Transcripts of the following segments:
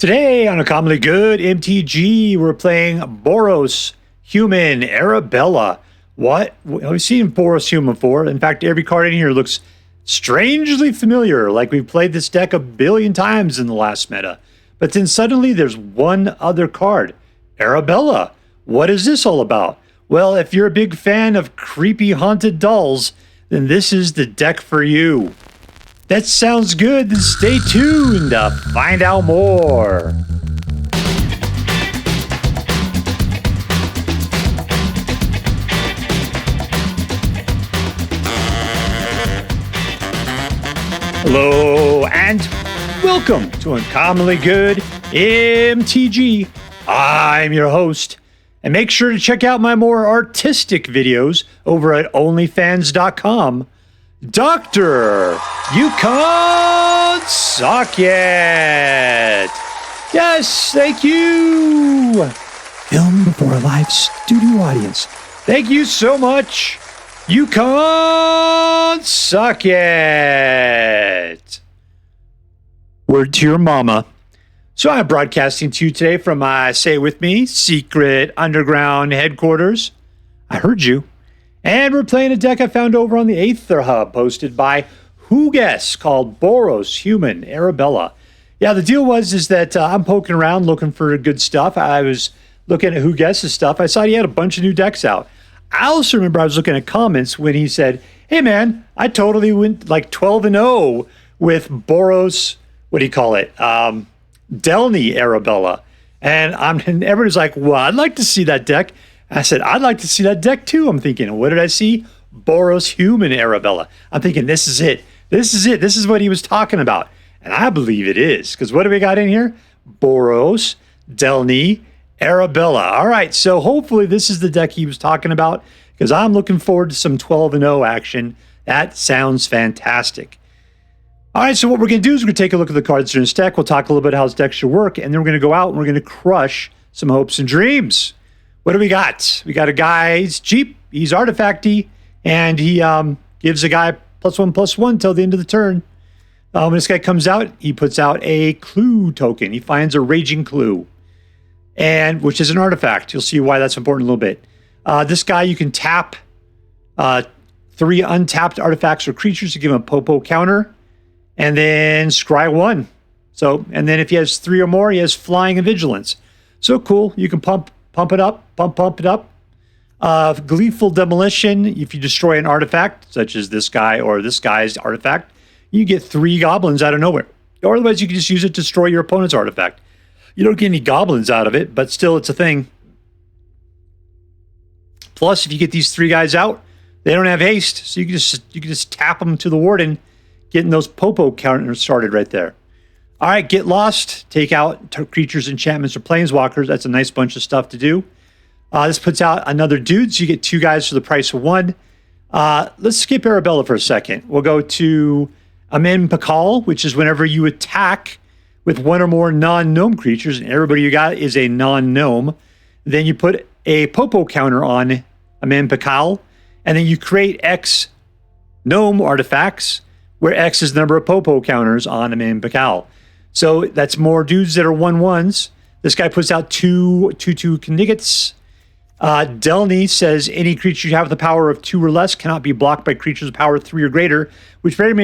Today on A Commonly Good MTG, we're playing Boros Human Arabella. What? We've seen Boros Human before. In fact, every card in here looks strangely familiar, like we've played this deck a billion times in the last meta. But then suddenly there's one other card, Arabella. What is this all about? Well, if you're a big fan of creepy haunted dolls, then this is the deck for you. That sounds good, then stay tuned to find out more. Hello and welcome to Uncommonly Good MTG. I'm your host, and make sure to check out my more artistic videos over at onlyfans.com. Doctor, you can't suck yet. Yes, thank you. Film before a live studio audience. Thank you so much. You can't suck yet. Word to your mama. So I'm broadcasting to you today from say it with me, secret underground headquarters. I heard you. And we're playing a deck I found over on the Aether Hub, posted by whoguess, called Boros Human Arabella. Yeah, the deal is that I'm poking around looking for good stuff. I was looking at whoguess's stuff. I saw he had a bunch of new decks out. I also remember I was looking at comments when he said, "Hey man, I totally went like 12-0 with Boros, what do you call it? Delney Arabella." And everybody's like, "Well, I'd like to see that deck." I said, "I'd like to see that deck too." I'm thinking, what did I see? Boros Human Arabella. I'm thinking, this is it. This is it. This is what he was talking about. And I believe it is. Because what do we got in here? Boros, Delney, Arabella. All right, so hopefully this is the deck he was talking about, because I'm looking forward to some 12-0 action. That sounds fantastic. All right, so what we're going to do is we're going to take a look at the cards in his deck. We'll talk a little bit how his deck should work, and then we're going to go out and we're going to crush some hopes and dreams. What do we got? We got a guy, he's cheap, he's artifacty, and he gives a guy +1/+1 till the end of the turn. When this guy comes out, he puts out a clue token. He finds a raging clue, and which is an artifact. You'll see why that's important in a little bit. This guy, you can tap 3 untapped artifacts or creatures to give him a Popo counter, and then scry 1. So, and then if he has 3 or more, he has flying and vigilance. So cool. You can pump it up, pump it up. Gleeful Demolition, if you destroy an artifact, such as this guy or this guy's artifact, you get 3 goblins out of nowhere. Or otherwise, you can just use it to destroy your opponent's artifact. You don't get any goblins out of it, but still, it's a thing. Plus, if you get these 3 guys out, they don't have haste, so you can just tap them to the Warden, getting those Popo counters started right there. All right, get lost. Take out creatures, enchantments, or planeswalkers. That's a nice bunch of stuff to do. This puts out another dude, so you get 2 guys for the price of 1. Let's skip Arabella for a second. We'll go to Anim Pakal, which is whenever you attack with 1 or more non-gnome creatures, and everybody you got is a non-gnome. Then you put a Popo counter on Anim Pakal, and then you create X gnome artifacts, where X is the number of Popo counters on Anim Pakal. So that's more dudes that are 1/1s. This guy puts out 2/2 Knigets. Delney says any creature you have the power of 2 or less cannot be blocked by creatures of power 3 or greater, which pretty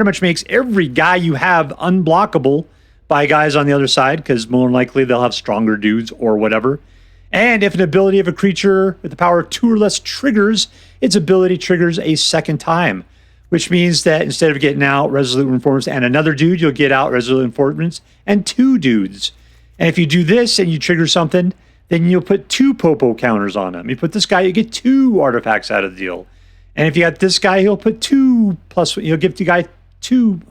much makes every guy you have unblockable by guys on the other side, because more than likely they'll have stronger dudes or whatever. And if an ability of a creature with the power of 2 or less triggers, its ability triggers a second time, which means that instead of getting out Resolute Reinforcements and another dude, you'll get out Resolute Reinforcements and 2 dudes. And if you do this and you trigger something, then you'll put 2 Popo counters on him. You put this guy, you get 2 artifacts out of the deal. And if you got this guy, he'll put 2 plus, he'll give the guy 2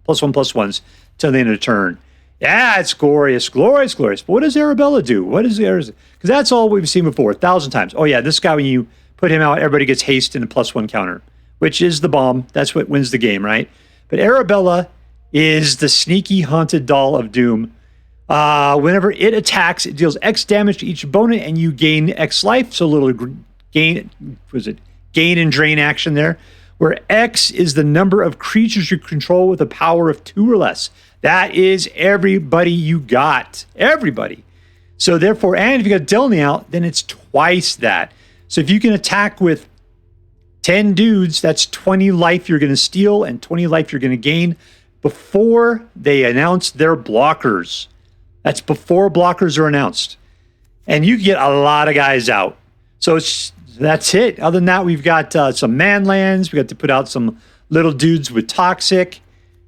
+1/+1s till the end of the turn. Yeah, it's glorious, glorious, glorious. But what does Arabella do? What is there? Because that's all we've seen before 1,000 times. Oh yeah, this guy, when you put him out, everybody gets haste and a +1 counter, which is the bomb. That's what wins the game, right? But Arabella is the sneaky haunted doll of doom. Whenever it attacks, it deals X damage to each opponent, and you gain X life. So a little gain and drain action there, where X is the number of creatures you control with a power of 2 or less. That is everybody you got. Everybody. So therefore, and if you got Delney out, then it's twice that. So if you can attack with 10 dudes, that's 20 life you're going to steal and 20 life you're going to gain before they announce their blockers. That's before blockers are announced. And you get a lot of guys out. So that's it. Other than that, we've got some manlands. We got to put out some little dudes with toxic.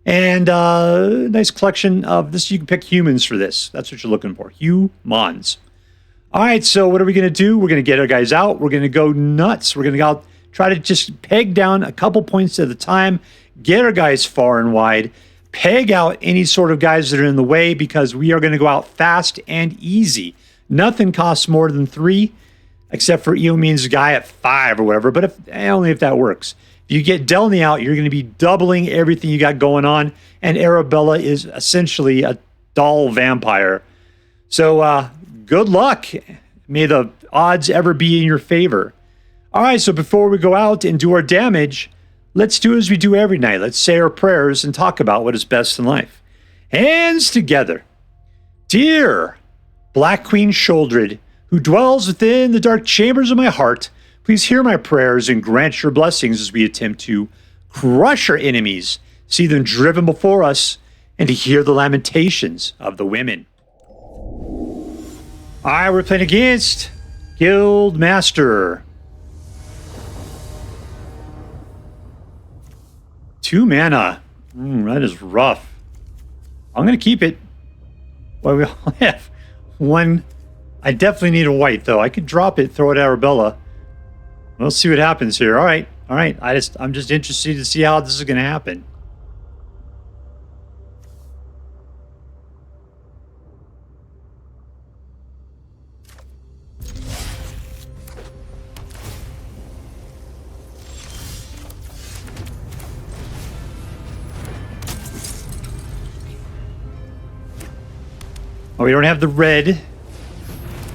And a nice collection of this. You can pick humans for this. That's what you're looking for. Humans. All right, so what are we going to do? We're going to get our guys out. We're going to go nuts. We're going to go out, try to just peg down a couple points at a time, get our guys far and wide, peg out any sort of guys that are in the way because we are going to go out fast and easy. Nothing costs more than 3, except for Eomean's guy at 5 or whatever, but only if that works. If you get Delney out, you're going to be doubling everything you got going on, and Arabella is essentially a doll vampire. So good luck. May the odds ever be in your favor. All right, so before we go out and do our damage, let's do as we do every night. Let's say our prayers and talk about what is best in life. Hands together. Dear Black Queen Shouldered, who dwells within the dark chambers of my heart, please hear my prayers and grant your blessings as we attempt to crush our enemies, see them driven before us, and to hear the lamentations of the women. All right, we're playing against Guildmaster. 2 mana. That is rough. I'm going to keep it. Well, we all have 1. I definitely need a white, though. I could drop it, throw it at Arabella. We'll see what happens here. All right. I'm just interested to see how this is going to happen. Oh, we don't have the red.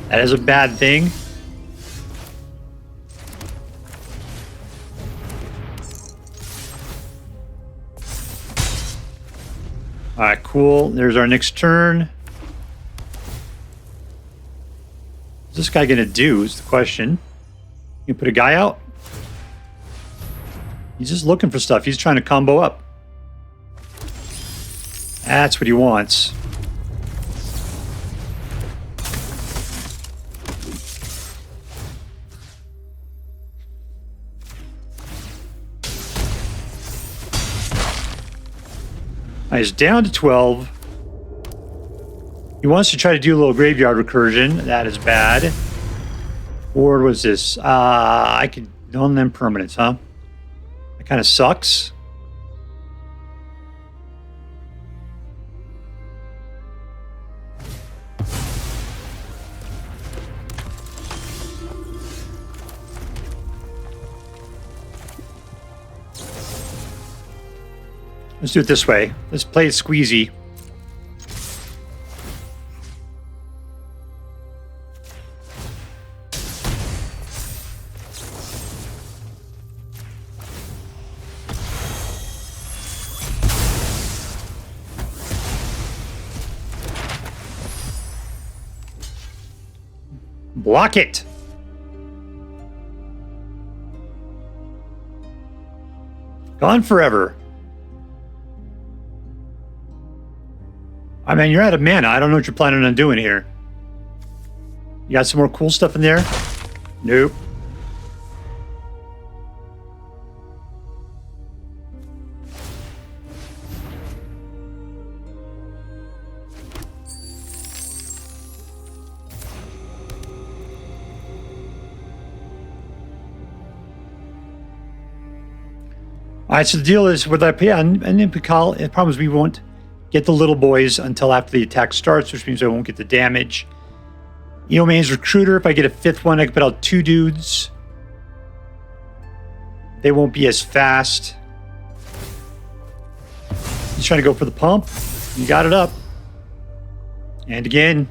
That is a bad thing. All right, cool. There's our next turn. What's this guy going to do is the question. You put a guy out? He's just looking for stuff. He's trying to combo up. That's what he wants. He's down to 12. He wants to try to do a little graveyard recursion. That is bad. Or was this? I could on them permanents, huh? That kind of sucks. Let's do it this way. Let's play it squeezy. Block it. Gone forever. I mean, you're out of mana. I don't know what you're planning on doing here. You got some more cool stuff in there? Nope. All right, so the deal is with that, yeah, and then Pakal, the problem is we won't get the little boys until after the attack starts, which means I won't get the damage. Eomean's Recruiter, if I get a 5th one, I can put out 2 dudes. They won't be as fast. He's trying to go for the pump. You got it up. And again.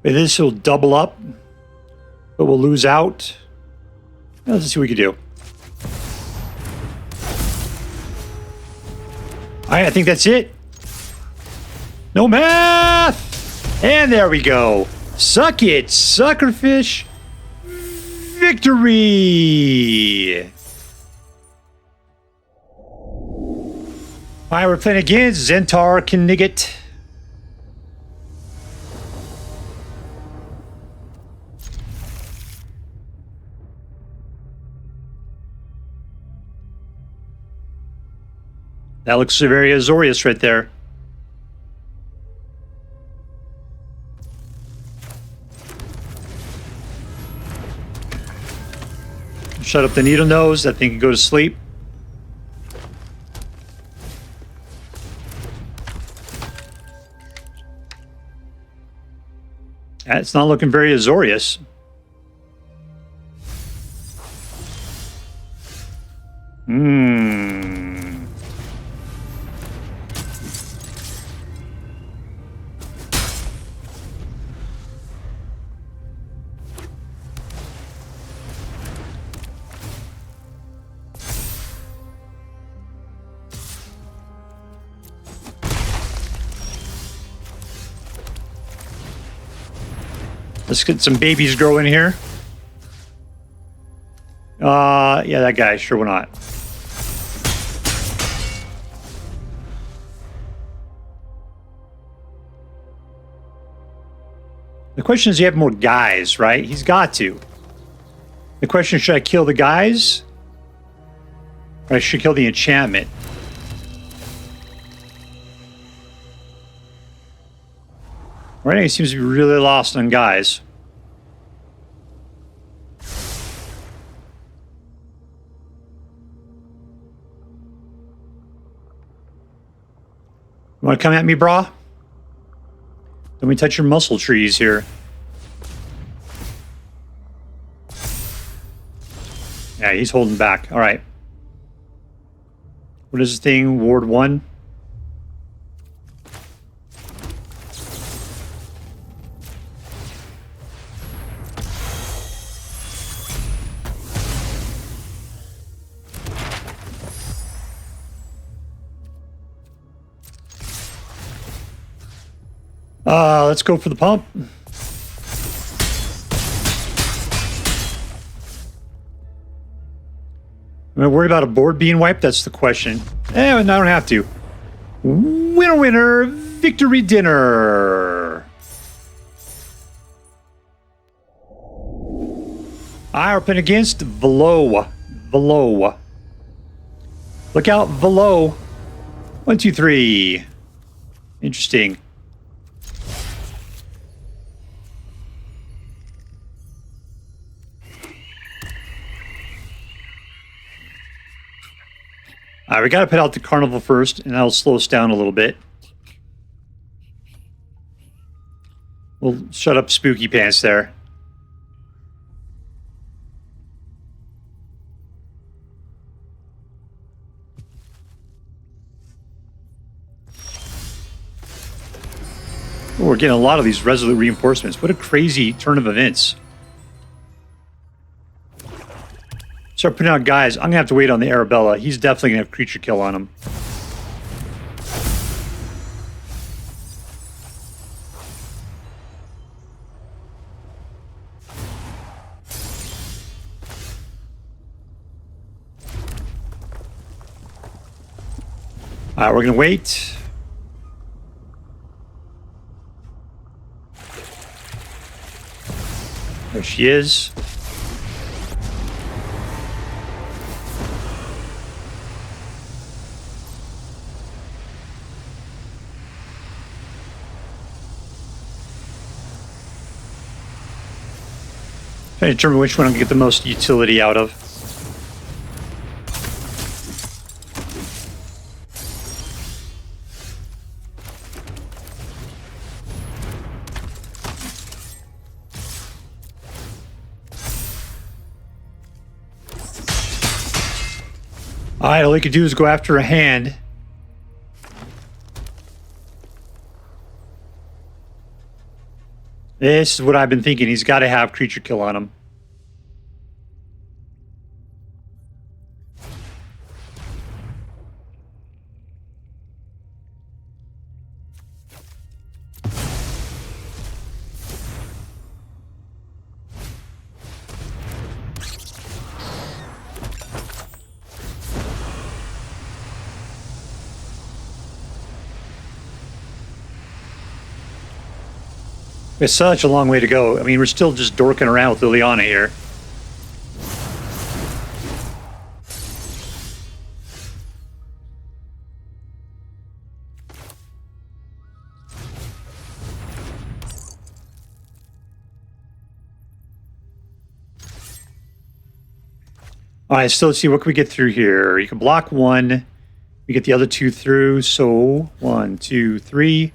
This will double up, but we'll lose out. Let's see what we can do. All right, I think that's it. No math! And there we go. Suck it, suckerfish. Victory! All right, we're playing again. Xentar Knigget. That looks very Azorius right there. Shut up the needle nose. That thing can go to sleep. It's not looking very Azorius. Let's get some babies growing here. Yeah, that guy. Sure, why not? The question is, you have more guys, right? He's got to. The question is, should I kill the guys? Or I should kill the enchantment? Right now, he seems to be really lost on guys. You want to come at me, brah? Let me touch your muscle trees here. Yeah, he's holding back. All right. What is this thing? Ward 1? Let's go for the pump. Am I worried about a board being wiped? That's the question. I don't have to. Winner, winner, victory dinner. We're playing against Vlow. Vlow. Look out, Vlow. 1, 2, 3. Interesting. We got to put out the carnival first, and that'll slow us down a little bit. We'll shut up Spooky Pants there. Oh, we're getting a lot of these Resolute Reinforcements. What a crazy turn of events. Start putting out guys. I'm going to have to wait on the Arabella. He's definitely going to have creature kill on him. All right, we're going to wait. There she is. Trying to determine which one I can get the most utility out of. Alright, all we could do is go after a hand. This is what I've been thinking. He's got to have creature kill on him. It's such a long way to go. I mean, we're still just dorking around with Liliana here. All right, so let's see, what can we get through here? You can block one. We get the other two through. So 1, 2, 3.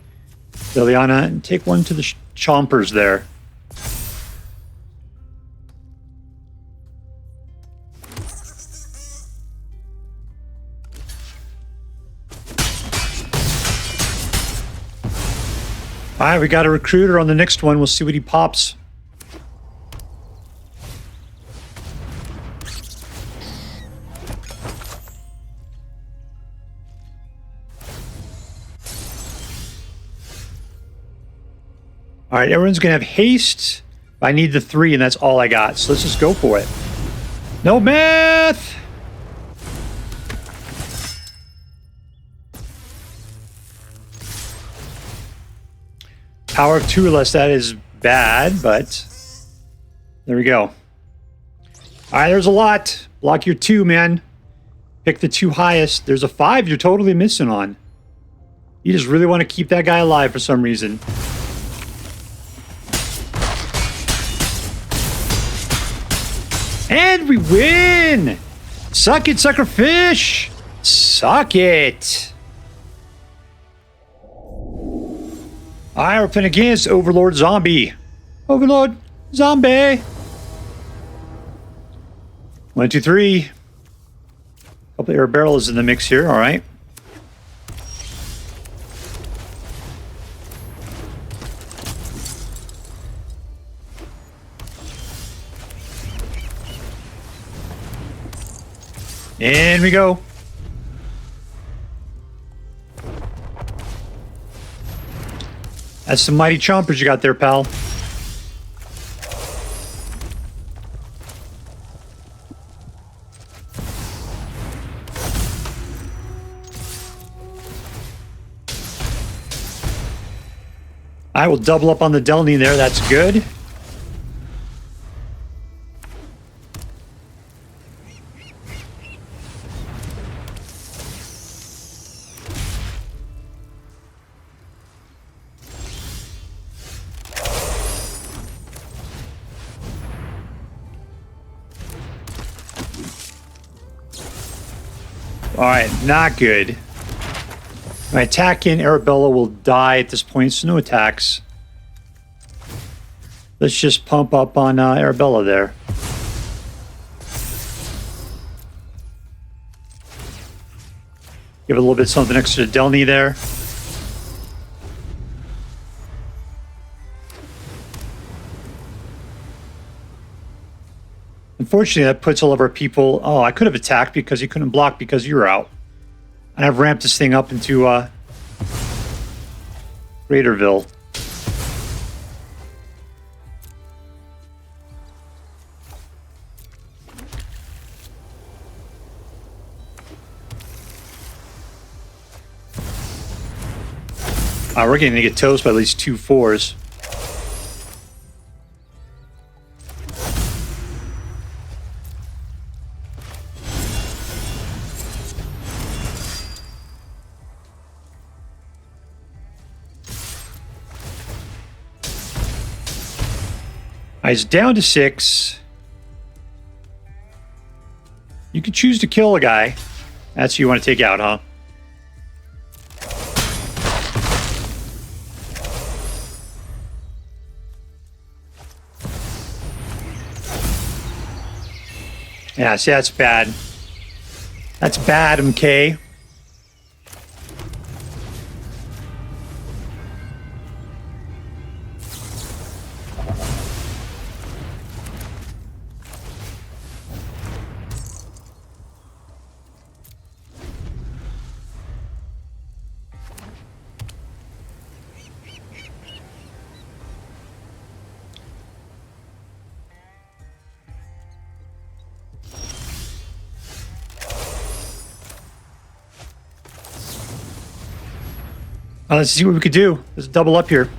Liliana, and take one to the chompers there. All right, we got a recruiter on the next one. We'll see what he pops. All right, everyone's going to have haste. I need the 3, and that's all I got. So let's just go for it. No math! Power of 2 or less, that is bad, but there we go. All right, there's a lot. Block your 2, man. Pick the 2 highest. There's a 5 you're totally missing on. You just really want to keep that guy alive for some reason. And we win! Suck it, sucker fish! Suck it! Alright, we're playing against OverlordZombie. OverlordZombie! 1, 2, 3. Couple of Arabellas in the mix here, alright. In we go. That's some mighty chompers you got there, pal. I will double up on the Delney there. That's good. Alright, not good. My attack in Arabella will die at this point, so no attacks. Let's just pump up on Arabella there. Give it a little bit something extra to Delney there. Unfortunately, that puts all of our people... Oh, I could have attacked because he couldn't block because you were out. And I've ramped this thing up into Raiderville. We're going to get toast by at least 2 4s. He's down to 6. You can choose to kill a guy. That's who you want to take out, huh? Yeah, see, that's bad. That's bad, MK. Let's see what we could do. Let's double up here.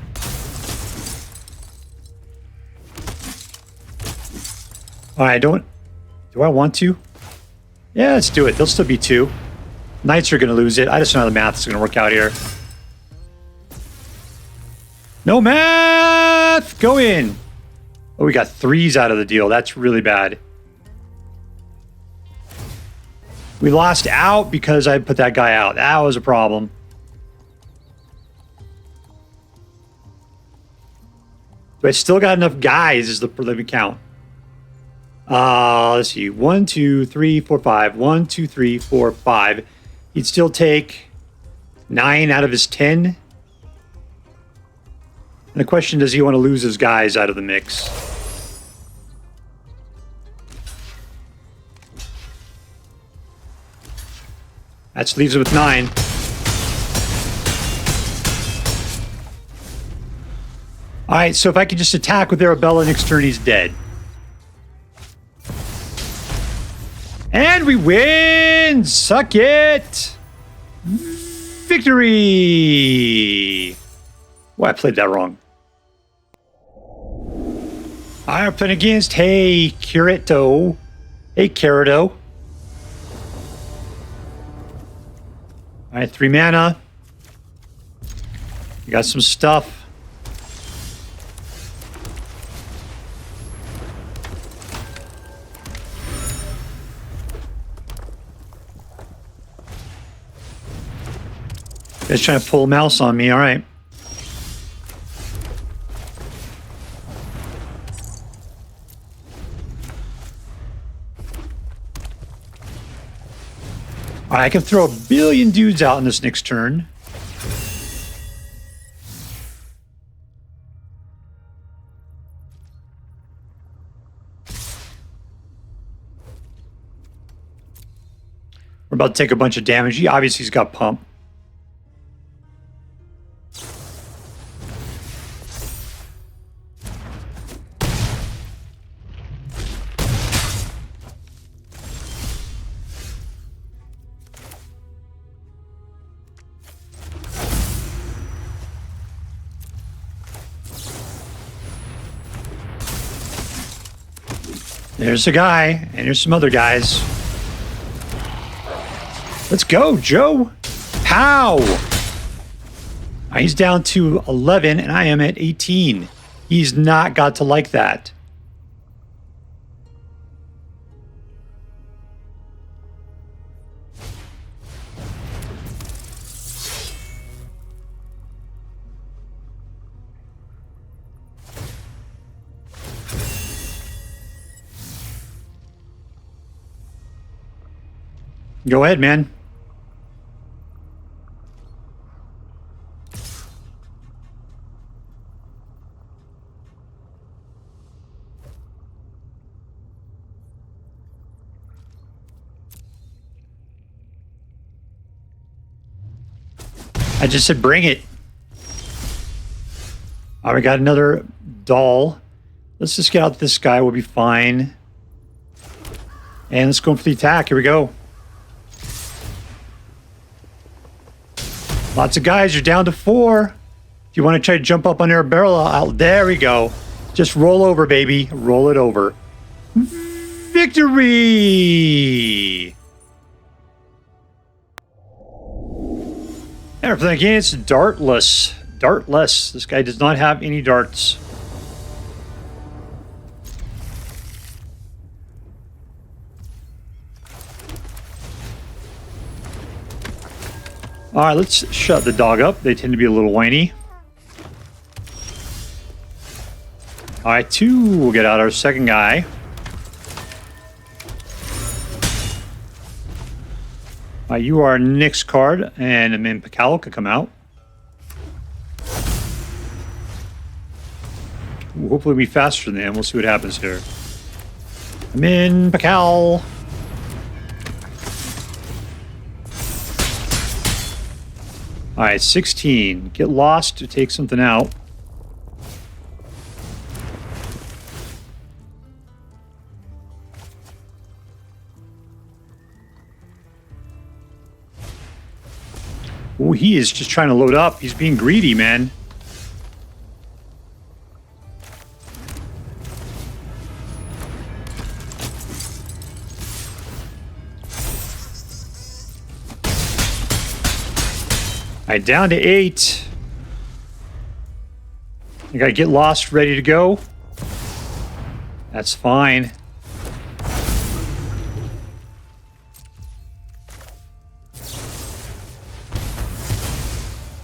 All right, do I want to? Yeah, let's do it. They'll still be 2. Knights are going to lose it. I just don't know how the math is going to work out here. No math! Go in. Oh, we got 3s out of the deal. That's really bad. We lost out because I put that guy out. That was a problem. Do I still got enough guys is the preliminary count. Let's see. 1, 2, 3, 4, 5. 1, 2, 3, 4, 5. He'd still take 9 out of his 10. And the question, does he want to lose his guys out of the mix? That leaves him with 9. All right, so if I could just attack with Arabella next turn, he's dead. And we win! Suck it! Victory! Well, I played that wrong. I'm playing against, hey, Curito. Hey, Carito. All right, 3 mana. You got some stuff. Guys trying to pull a mouse on me, all right. All right, I can throw a billion dudes out in this next turn. We're about to take a bunch of damage. He obviously has got pump. There's a guy, and there's some other guys. Let's go, Joe. Pow! He's down to 11, and I am at 18. He's not got to like that. Go ahead, man. I just said bring it. All right, we got another doll. Let's just get out this guy. We'll be fine. And let's go for the attack. Here we go. Lots of guys. You're down to 4. If you want to try to jump up on Arabella, out there we go. Just roll over, baby. Roll it over. Victory! And we're playing against Dartless. Dartless. This guy does not have any darts. All right, let's shut the dog up. They tend to be a little whiny. All right, 2. We'll get out our second guy. You are Nick's card, and then Pakal could come out. Ooh, hopefully we'll be faster than him. We'll see what happens here. I'm in, Pakal. All right, 16. Get lost to take something out. Ooh, he is just trying to load up. He's being greedy, man. All right, down to 8. I gotta get lost, ready to go. That's fine.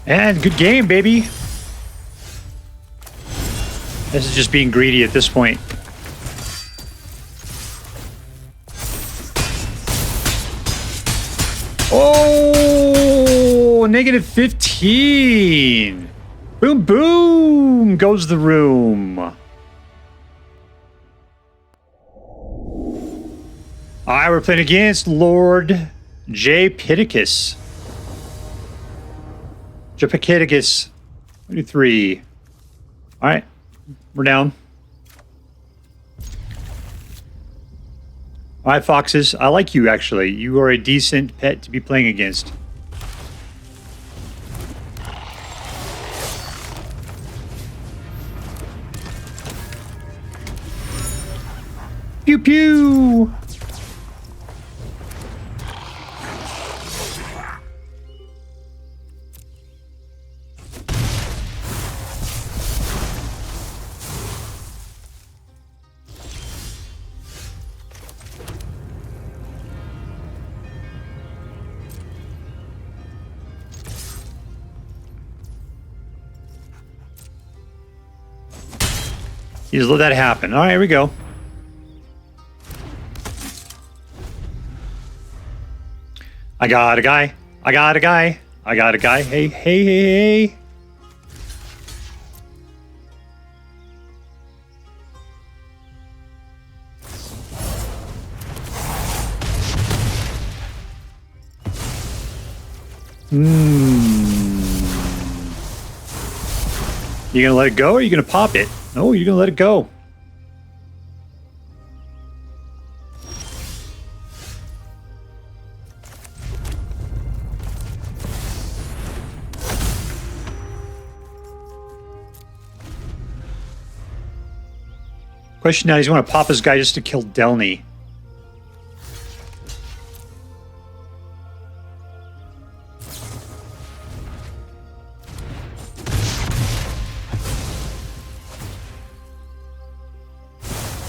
And good game, baby. This is just being greedy at this point. Oh, negative 15. Boom, boom, goes the room. All right, we're playing against Lord J. Pittacus. Jepicus 23. All right, we're down. All right, Foxes. I like you, actually. You are a decent pet to be playing against. Pew pew! You just let that happen. All right, here we go. I got a guy. I got a guy. I got a guy. Hey, hey, hey, hey. You gonna let it go or are you gonna pop it? No, you're gonna let it go. Question now, he's want to pop his guy just to kill Delney.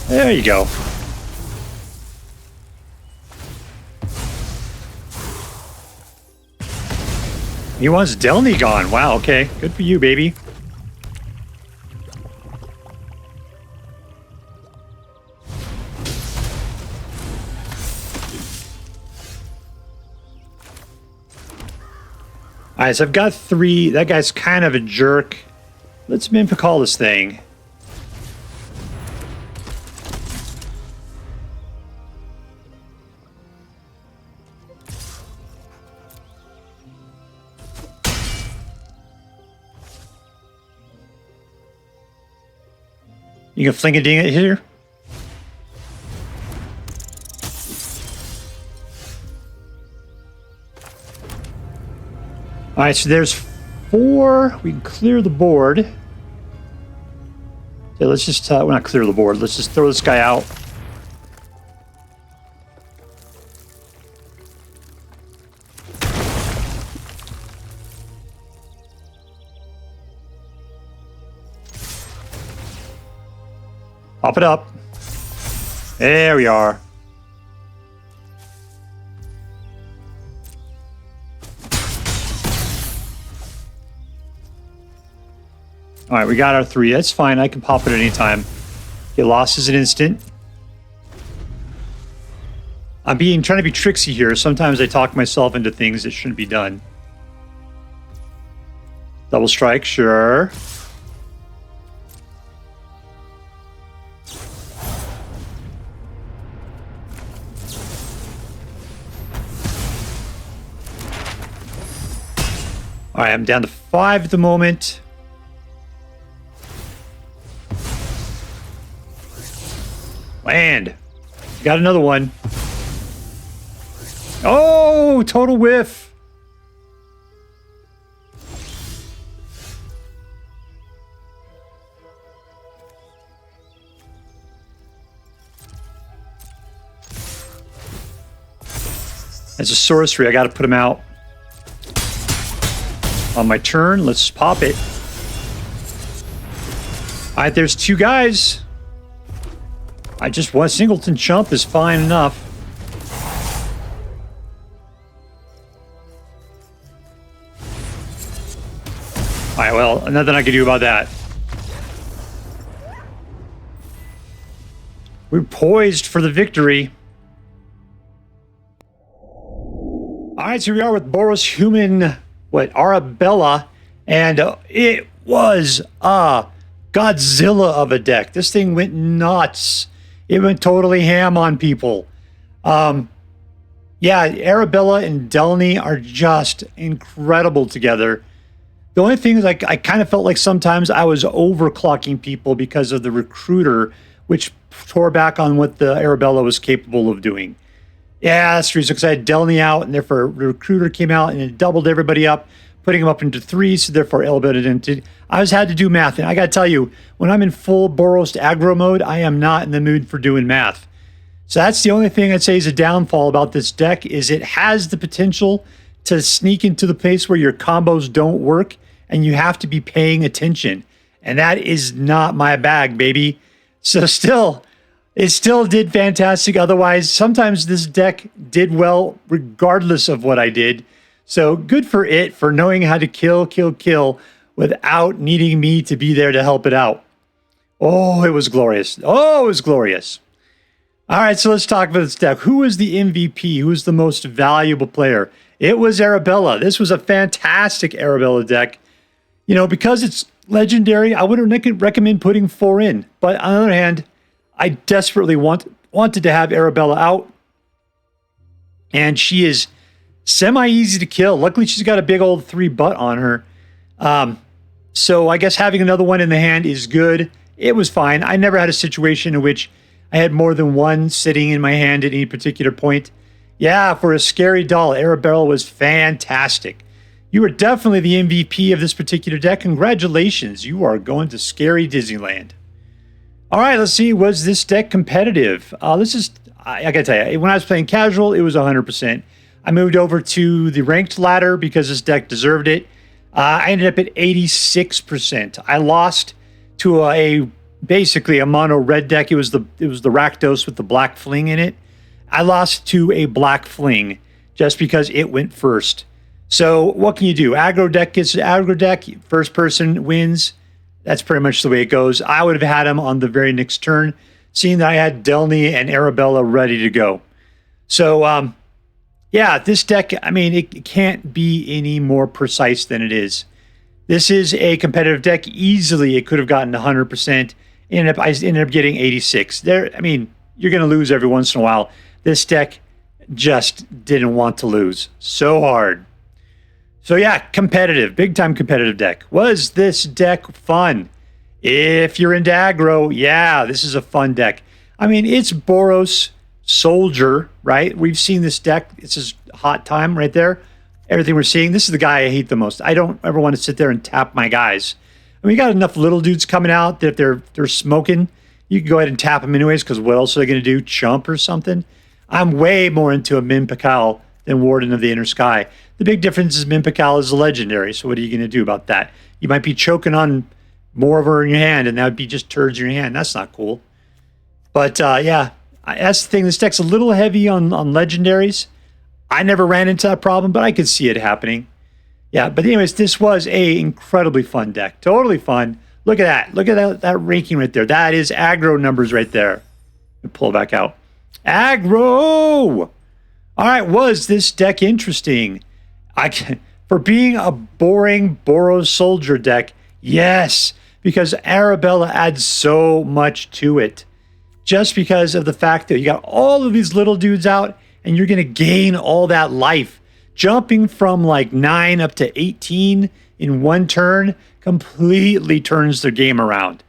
There you go. He wants Delney gone. Wow, okay. Good for you, baby. Alright, so I've got 3. That guy's kind of a jerk. Let's Pakal this thing. You can fling a ding it here. All right, so there's 4. We can clear the board. Okay, let's just, we're not clear the board. Let's just throw this guy out. Pop it up. There we are. All right, we got our 3. That's fine. I can pop it at any time. Get lost is an instant. I'm trying to be tricksy here. Sometimes I talk myself into things that shouldn't be done. Double strike, sure. All right, I'm down to 5 at the moment. Land. Got another one. Oh, total whiff. As a sorcery, I got to put him out. On my turn, let's pop it. All right, there's 2 guys. I just want singleton chump is fine enough. All right, well, nothing I can do about that. We're poised for the victory. All right, so we are with Boros human, Arabella, and it was a Godzilla of a deck. This thing went nuts. It went totally ham on people. Yeah, Arabella and Delney are just incredible together. The only thing is, I kind of felt like sometimes I was overclocking people because of the recruiter, which tore back on what the Arabella was capable of doing. Yeah, that's the reason, because I had Delney out, and therefore the recruiter came out and it doubled everybody up, putting them up into 3, so therefore Arabella didn't. I had to do math, and I got to tell you, when I'm in full Boros aggro mode, I am not in the mood for doing math. So that's the only thing I'd say is a downfall about this deck, is it has the potential to sneak into the place where your combos don't work, and you have to be paying attention. And that is not my bag, baby. So it still did fantastic. Otherwise, sometimes this deck did well regardless of what I did. So good for it for knowing how to kill without needing me to be there to help it out. Oh, it was glorious. Oh, it was glorious. All right, so let's talk about this deck. Who was the MVP? Who was the most valuable player? It was Arabella. This was a fantastic Arabella deck. You know, because it's legendary, I wouldn't recommend putting 4 in. But on the other hand, I desperately wanted to have Arabella out. And she is semi-easy to kill. Luckily, she's got a big old 3 butt on her. So I guess having another one in the hand is good. It was fine. I never had a situation in which I had more than one sitting in my hand at any particular point. Yeah, for a scary doll, Arabella was fantastic. You are definitely the MVP of this particular deck. Congratulations. You are going to scary Disneyland. All right, let's see. Was this deck competitive? I got to tell you, when I was playing casual, it was 100%. I moved over to the ranked ladder because this deck deserved it. I ended up at 86%. I lost to basically a mono red deck. It was the Rakdos with the black fling in it. I lost to a black fling just because it went first. So what can you do? Aggro deck gets an aggro deck. First person wins. That's pretty much the way it goes. I would have had him on the very next turn, seeing that I had Delney and Arabella ready to go. So, yeah, this deck, I mean, it can't be any more precise than it is. This is a competitive deck. Easily, it could have gotten 100%. I ended up getting 86. I mean, you're going to lose every once in a while. This deck just didn't want to lose. So hard. So yeah, competitive, big time competitive deck. Was this deck fun? If you're into aggro, yeah, this is a fun deck. I mean, it's Boros Soldier, right? We've seen this deck. It's his hot time right there. Everything we're seeing. This is the guy I hate the most. I don't ever want to sit there and tap my guys. I mean, you got enough little dudes coming out that if they're smoking, you can go ahead and tap them anyways, because what else are they going to do? Chump or something? I'm way more into a Min Pakal than Warden of the Inner Sky. The big difference is Min Pakal is a legendary, so what are you going to do about that? You might be choking on more of her in your hand, and that would be just turds in your hand. That's not cool. But yeah, that's the thing. This deck's a little heavy on legendaries. I never ran into that problem, but I could see it happening. Yeah, but anyways, this was a incredibly fun deck. Totally fun. Look at that. Look at that ranking right there. That is aggro numbers right there. Let me pull it back out. Aggro! All right, was this deck interesting? For being a boring Boros Soldier deck, yes, because Arabella adds so much to it. Just because of the fact that you got all of these little dudes out, and you're going to gain all that life. Jumping from like 9 up to 18 in one turn completely turns the game around.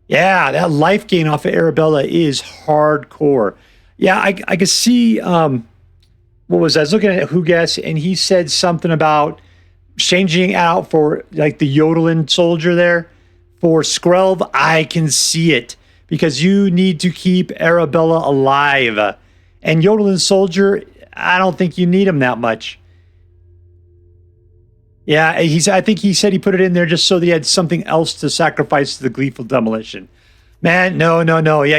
Yeah, that life gain off of Arabella is hardcore. Yeah, I could see, what was I was looking at whoguess, and he said something about changing out for like the Yodeling soldier there. For Skrelv, I can see it, because you need to keep Arabella alive. And Yodeling soldier, I don't think you need him that much. Yeah, I think he said he put it in there just so that he had something else to sacrifice to the Gleeful Demolition. Man, no. Yeah,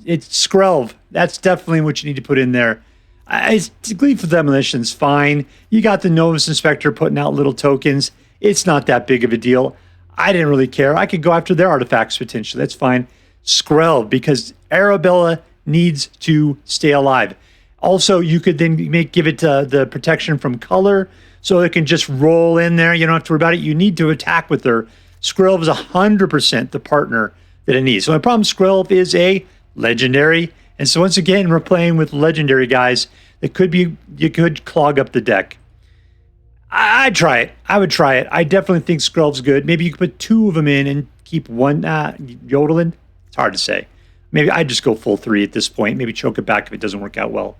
it's Skrelv. That's definitely what you need to put in there. Gleeful Demolition's fine. You got the Novice Inspector putting out little tokens. It's not that big of a deal. I didn't really care. I could go after their artifacts potentially. That's fine. Skrelv, because Arabella needs to stay alive. Also, you could then give it the protection from color, so it can just roll in there. You don't have to worry about it. You need to attack with her. Skrelv is 100% the partner that it needs. So my problem, Skrelv is a legendary. And so once again, we're playing with legendary guys that you could clog up the deck. I'd try it. I would try it. I definitely think Skrelv's good. Maybe you could put 2 of them in and keep one Yodeling. It's hard to say. Maybe I'd just go full 3 at this point. Maybe choke it back if it doesn't work out well.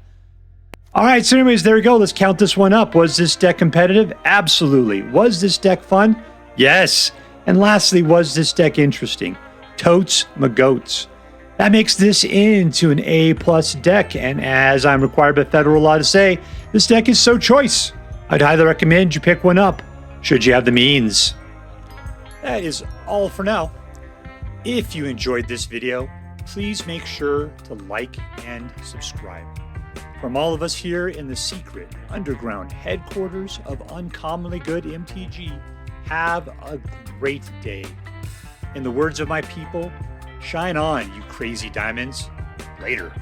All right, so anyways, there we go. Let's count this one up. Was this deck competitive? Absolutely. Was this deck fun? Yes. And lastly, was this deck interesting? Totes my goats. That makes this into an A+ deck, and as I'm required by federal law to say, this deck is so choice. I'd highly recommend you pick one up, should you have the means. That is all for now. If you enjoyed this video, please make sure to like and subscribe. From all of us here in the secret underground headquarters of Uncommonly Good MTG, have a great day. In the words of my people, shine on, you crazy diamonds. Later.